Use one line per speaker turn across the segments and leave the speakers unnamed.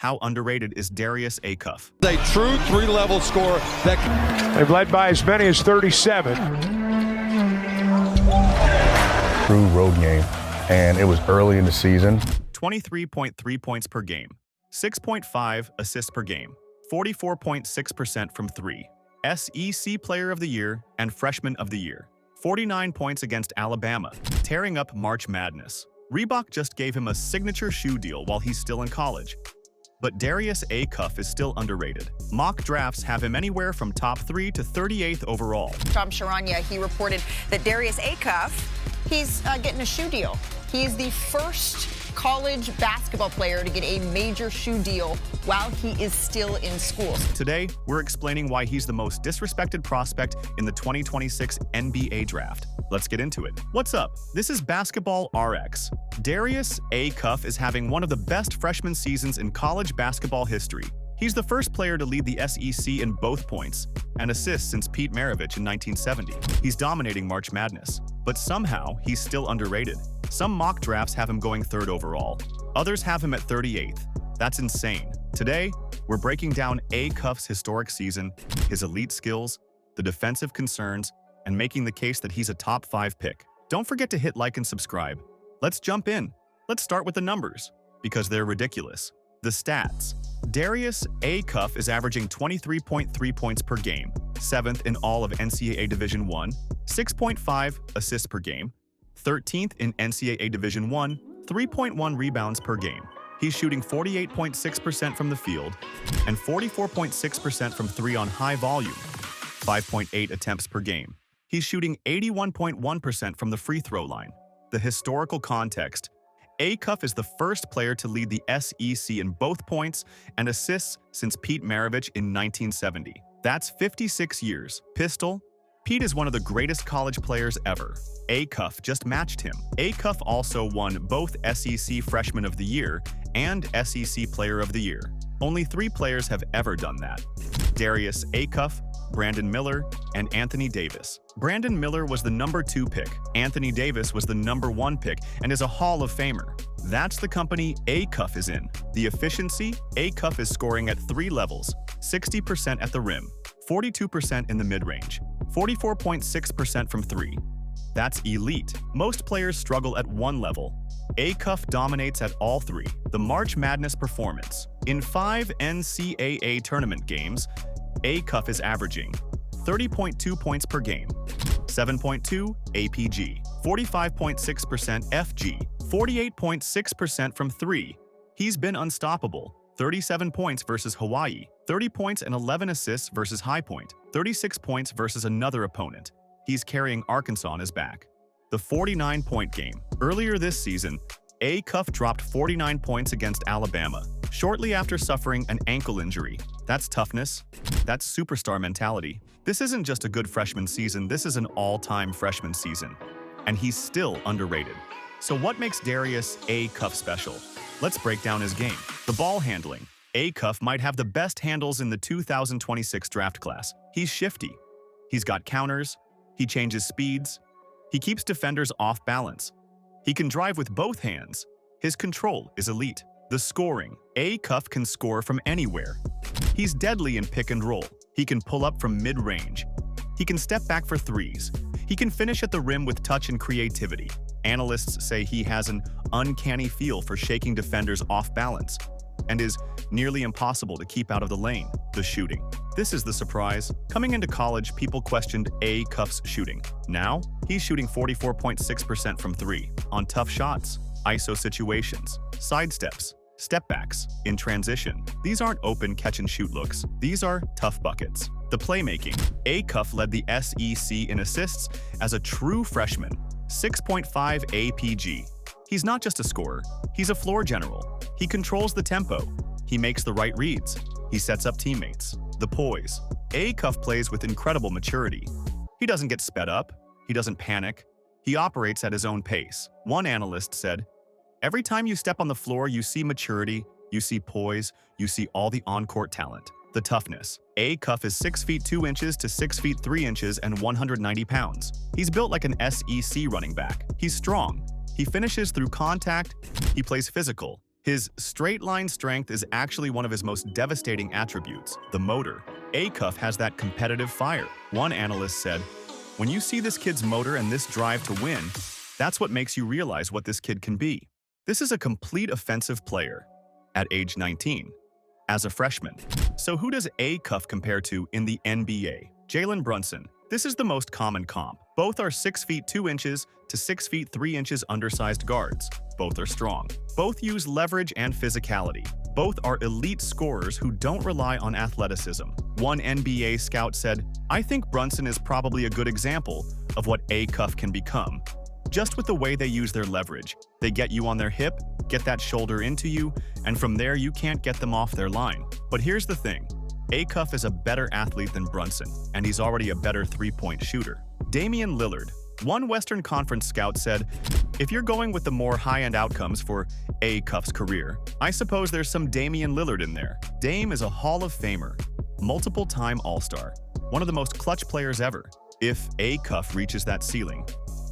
How underrated is Darius Acuff?
A true three-level scorer that
they've led by as many as 37.
True road game, and it was early in the season.
23.3 points per game, 6.5 assists per game, 44.6% from three, SEC Player of the Year and Freshman of the Year, 49 points against Alabama, tearing up March Madness. Reebok just gave him a signature shoe deal while he's still in college. But Darius Acuff is still underrated. Mock drafts have him anywhere from top 3 to 38th overall.
Tom Sharanya, he reported that Darius Acuff, he's getting a shoe deal. He is the first college basketball player to get a major shoe deal while he is still in school.
Today, we're explaining why he's the most disrespected prospect in the 2026 NBA draft. Let's get into it. What's up? This is Basketball RX. Darius Acuff is having one of the best freshman seasons in college basketball history. He's the first player to lead the SEC in both points and assists since Pete Maravich in 1970. He's dominating March Madness, but somehow he's still underrated. Some mock drafts have him going 3rd overall. Others have him at 38th. That's insane. Today, we're breaking down Acuff's historic season, his elite skills, the defensive concerns, and making the case that he's a top 5 pick. Don't forget to hit like and subscribe. Let's jump in. Let's start with the numbers, because they're ridiculous. The stats. Darius Acuff is averaging 23.3 points per game, 7th in all of NCAA Division I, 6.5 assists per game, 13th in NCAA Division I, 3.1 rebounds per game. He's shooting 48.6% from the field and 44.6% from 3 on high volume, 5.8 attempts per game. He's shooting 81.1% from the free throw line. The historical context. Acuff is the first player to lead the SEC in both points and assists since Pete Maravich in 1970. That's 56 years. Pistol. Pete is one of the greatest college players ever. Acuff just matched him. Acuff also won both SEC Freshman of the Year and SEC Player of the Year. Only 3 players have ever done that: Darius Acuff, Brandon Miller, and Anthony Davis. Brandon Miller was the number 2 pick. Anthony Davis was the number 1 pick and is a Hall of Famer. That's the company Acuff is in. The efficiency, Acuff is scoring at 3 levels: 60% at the rim, 42% in the mid-range, 44.6% from 3. That's elite. Most players struggle at 1 level. Acuff dominates at all 3. The March Madness performance. In 5 NCAA tournament games, Acuff is averaging 30.2 points per game, 7.2 APG, 45.6% FG, 48.6% from 3. He's been unstoppable. 37 points versus Hawaii, 30 points and 11 assists versus High Point, 36 points versus another opponent. He's carrying Arkansas on his back. The 49-point game. Earlier this season, Acuff dropped 49 points against Alabama, shortly after suffering an ankle injury. That's toughness. That's superstar mentality. This isn't just a good freshman season, this is an all-time freshman season. And he's still underrated. So what makes Darius Acuff special? Let's break down his game. The ball handling. Acuff might have the best handles in the 2026 draft class. He's shifty. He's got counters. He changes speeds. He keeps defenders off balance. He can drive with both hands. His control is elite. The scoring. Acuff can score from anywhere. He's deadly in pick and roll. He can pull up from mid-range. He can step back for threes. He can finish at the rim with touch and creativity. Analysts say he has an uncanny feel for shaking defenders off balance and is nearly impossible to keep out of the lane. The shooting. This is the surprise. Coming into college, people questioned Acuff's shooting. Now, he's shooting 44.6% from 3 on tough shots, ISO situations, sidesteps, step backs, in transition. These aren't open catch-and-shoot looks. These are tough buckets. The playmaking. Acuff led the SEC in assists as a true freshman, 6.5 APG. He's not just a scorer, he's a floor general. He controls the tempo. He makes the right reads. He sets up teammates. The poise. Acuff plays with incredible maturity. He doesn't get sped up. He doesn't panic. He operates at his own pace. One analyst said, "Every time you step on the floor, you see maturity, you see poise, you see all the on-court talent." The toughness. Acuff is 6 feet 2 inches to 6 feet 3 inches and 190 pounds. He's built like an SEC running back. He's strong. He finishes through contact. He plays physical. His straight-line strength is actually one of his most devastating attributes, the motor. Acuff has that competitive fire. One analyst said, "When you see this kid's motor and this drive to win, that's what makes you realize what this kid can be." This is a complete offensive player at age 19, as a freshman. So who does Acuff compare to in the NBA? Jalen Brunson. This is the most common comp. Both are 6 feet 2 inches to 6 feet 3 inches undersized guards. Both are strong. Both use leverage and physicality. Both are elite scorers who don't rely on athleticism. One NBA scout said, "I think Brunson is probably a good example of what Acuff can become. Just with the way they use their leverage. They get you on their hip, get that shoulder into you, and from there you can't get them off their line." But here's the thing. Acuff is a better athlete than Brunson, and he's already a better three-point shooter. Damian Lillard. One Western Conference scout said, "If you're going with the more high-end outcomes for Acuff's career, I suppose there's some Damian Lillard in there." Dame is a Hall of Famer, multiple-time All-Star, one of the most clutch players ever. If Acuff reaches that ceiling,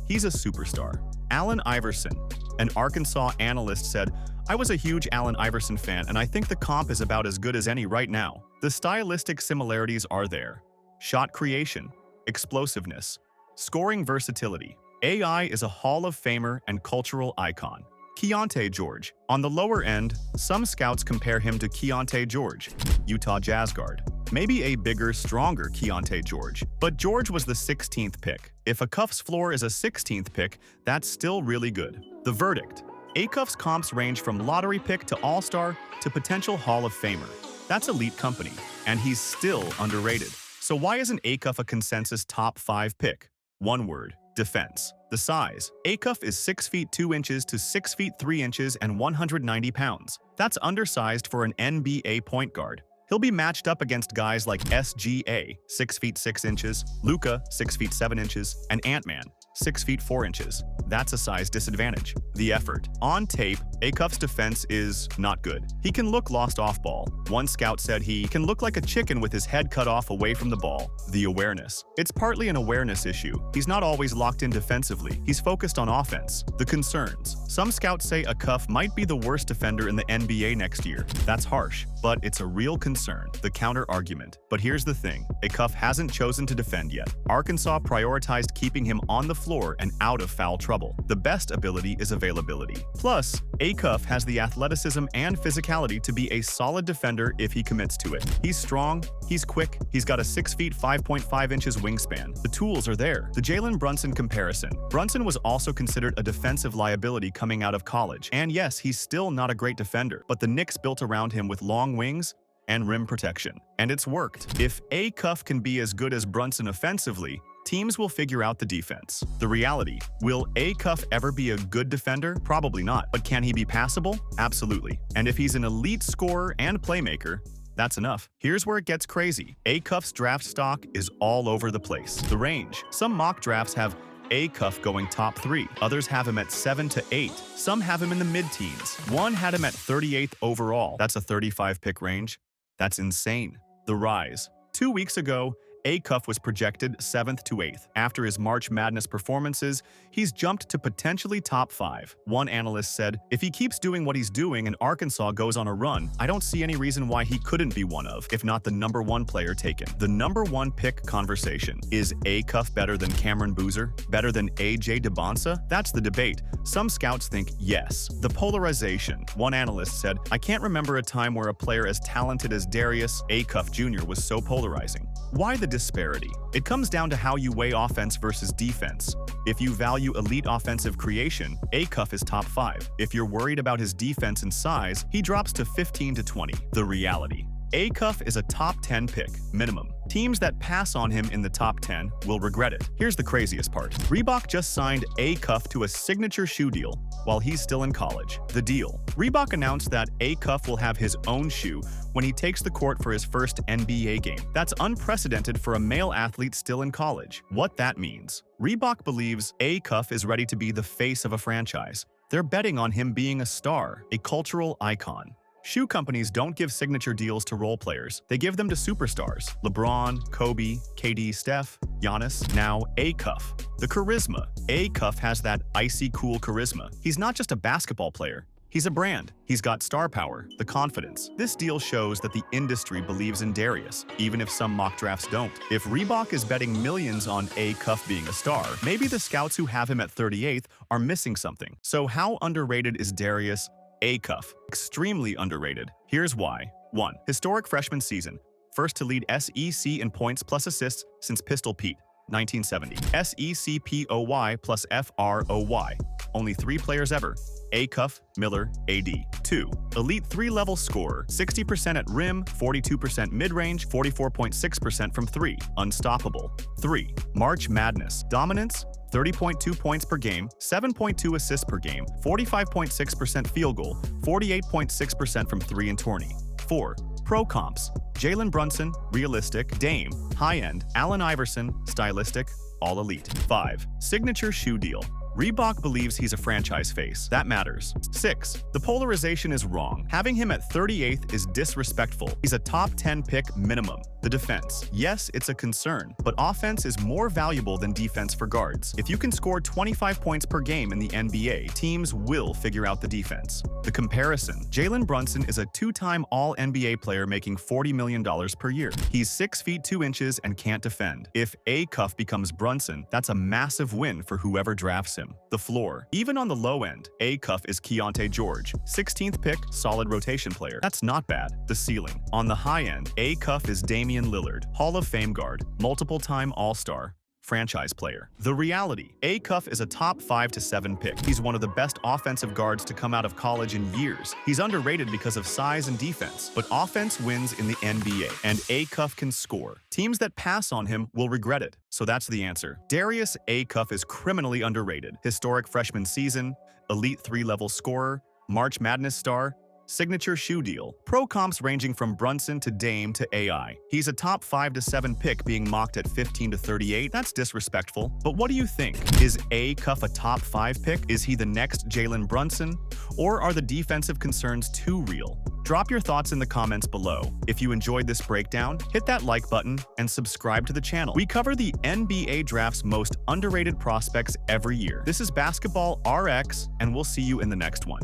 he's a superstar. Allen Iverson, an Arkansas analyst, said, "I was a huge Allen Iverson fan, and I think the comp is about as good as any right now." The stylistic similarities are there. Shot creation, explosiveness, scoring versatility. AI is a Hall of Famer and cultural icon. Keontae George. On the lower end, some scouts compare him to Keontae George, Utah Jazz guard. Maybe a bigger, stronger Keontae George. But George was the 16th pick. If Acuff's floor is a 16th pick, that's still really good. The verdict. Acuff's comps range from lottery pick to all-star to potential Hall of Famer. That's elite company, and he's still underrated. So why isn't Acuff a consensus top 5 pick? One word: defense. The size. Acuff is 6 feet 2 inches to 6 feet 3 inches and 190 pounds. That's undersized for an NBA point guard. He'll be matched up against guys like SGA, 6 feet 6 inches, Luka, 6 feet 7 inches, and Ant-Man, 6 feet 4 inches. That's a size disadvantage. The effort. On tape, Acuff's defense is not good. He can look lost off ball. One scout said he can look like a chicken with his head cut off away from the ball. The awareness. It's partly an awareness issue. He's not always locked in defensively. He's focused on offense. The concerns. Some scouts say Acuff might be the worst defender in the NBA next year. That's harsh, but it's a real concern. The counter-argument. But here's the thing. Acuff hasn't chosen to defend yet. Arkansas prioritized keeping him on the floor and out of foul trouble. The best ability is availability. Plus, Acuff has the athleticism and physicality to be a solid defender if he commits to it. He's strong, he's quick, he's got a 6 feet 5.5 inches wingspan. The tools are there. The Jalen Brunson comparison. Brunson was also considered a defensive liability coming out of college. And yes, he's still not a great defender, but the Knicks built around him with long wings and rim protection. And it's worked. If Acuff can be as good as Brunson offensively, teams will figure out the defense. The reality. Will Acuff ever be a good defender? Probably not. But can he be passable? Absolutely. And if he's an elite scorer and playmaker, that's enough. Here's where it gets crazy. Acuff's draft stock is all over the place. The range. Some mock drafts have Acuff going top 3. Others have him at 7 to 8. Some have him in the mid-teens. One had him at 38th overall. That's a 35-pick range. That's insane. The rise. 2 weeks ago, Acuff was projected 7th to 8th. After his March Madness performances, he's jumped to potentially top 5. One analyst said, "If he keeps doing what he's doing and Arkansas goes on a run, I don't see any reason why he couldn't be one of, if not the #1 player taken." The #1 pick conversation. Is Acuff better than Cameron Boozer? Better than AJ DeBonsa? That's the debate. Some scouts think yes. The polarization. One analyst said, "I can't remember a time where a player as talented as Darius Acuff Jr. was so polarizing." Why the disparity? It comes down to how you weigh offense versus defense. If you value elite offensive creation, Acuff is top 5. If you're worried about his defense and size, he drops to 15 to 20. The reality. Acuff is a top 10 pick, minimum. Teams that pass on him in the top 10 will regret it. Here's the craziest part. Reebok just signed Acuff to a signature shoe deal while he's still in college. The deal. Reebok announced that Acuff will have his own shoe when he takes the court for his first NBA game. That's unprecedented for a male athlete still in college. What that means. Reebok believes Acuff is ready to be the face of a franchise. They're betting on him being a star, a cultural icon. Shoe companies don't give signature deals to role players. They give them to superstars. LeBron, Kobe, KD, Steph, Giannis, now Acuff. The charisma. Acuff has that icy cool charisma. He's not just a basketball player. He's a brand. He's got star power, the confidence. This deal shows that the industry believes in Darius, even if some mock drafts don't. If Reebok is betting millions on Acuff being a star, maybe the scouts who have him at 38th are missing something. So how underrated is Darius Acuff? Extremely underrated. Here's why. 1. Historic freshman season. First to lead SEC in points plus assists since Pistol Pete, 1970. SECPOY plus FROY. Only 3 players ever. Acuff, Miller, AD. 2. Elite 3-level scorer, 60% at rim, 42% mid-range, 44.6% from 3. Unstoppable. 3. March Madness. Dominance, 30.2 points per game, 7.2 assists per game, 45.6% field goal, 48.6% from 3 in tourney. 4. Pro comps. Jalen Brunson, realistic. Dame, high-end. Allen Iverson, stylistic. All elite. 5. Signature shoe deal. Reebok believes he's a franchise face. That matters. 6. The polarization is wrong. Having him at 38th is disrespectful. He's a top 10 pick minimum. The defense. Yes, it's a concern, but offense is more valuable than defense for guards. If you can score 25 points per game in the NBA, teams will figure out the defense. The comparison. Jalen Brunson is a 2-time All-NBA player making $40 million per year. He's 6 feet 2 inches and can't defend. If Acuff becomes Brunson, that's a massive win for whoever drafts him. The floor. Even on the low end, Acuff is Keontae George. 16th pick, solid rotation player. That's not bad. The ceiling. On the high end, Acuff is Damian Lillard, Hall of Fame guard, multiple-time All-Star, franchise player. The reality. Acuff is a top 5 to 7 pick. He's one of the best offensive guards to come out of college in years. He's underrated because of size and defense, but offense wins in the NBA, and Acuff can score. Teams that pass on him will regret it. So that's the answer. Darius Acuff is criminally underrated. Historic freshman season, elite 3-level scorer, March Madness star, signature shoe deal. Pro comps ranging from Brunson to Dame to AI. He's a top 5 to 7 pick being mocked at 15 to 38. That's disrespectful. But what do you think? Is Acuff a top 5 pick? Is he the next Jalen Brunson? Or are the defensive concerns too real? Drop your thoughts in the comments below. If you enjoyed this breakdown, hit that like button and subscribe to the channel. We cover the NBA Draft's most underrated prospects every year. This is Basketball RX, and we'll see you in the next one.